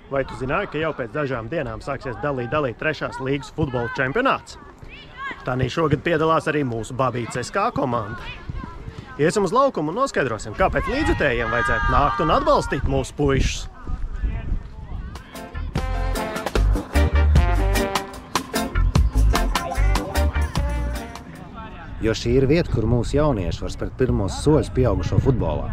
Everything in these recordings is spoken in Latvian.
Vai tu zināji, ka jau pēc dažām dienām sāksies dalīt 3. līgas futbola čempionāts? Tanī šogad piedalās arī mūsu Babītes SK komanda. Iesim uz laukumu un noskaidrosim, kāpēc līdzjutējiem vajadzētu nākt un atbalstīt mūsu puišus. Jo šī ir vieta, kur mūsu jaunieši var spērt pirmos soļus pieaugušo futbolā.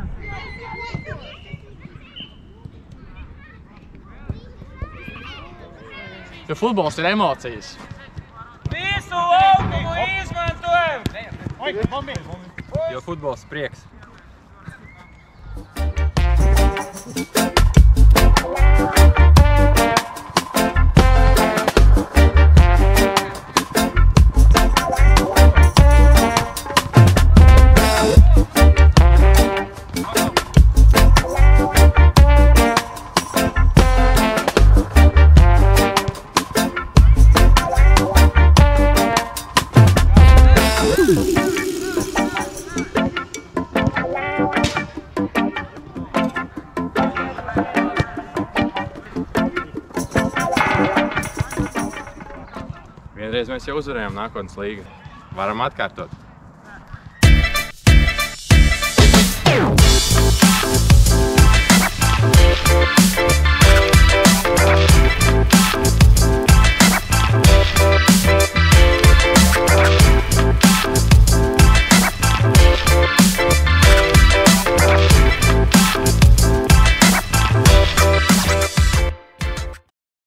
Jo futbols ir emocijas. Visu laukumu izmantojam! Jo futbols ir prieks. Vienreiz mēs jau uzvarējām nākotnes līgu. Varam atkārtot.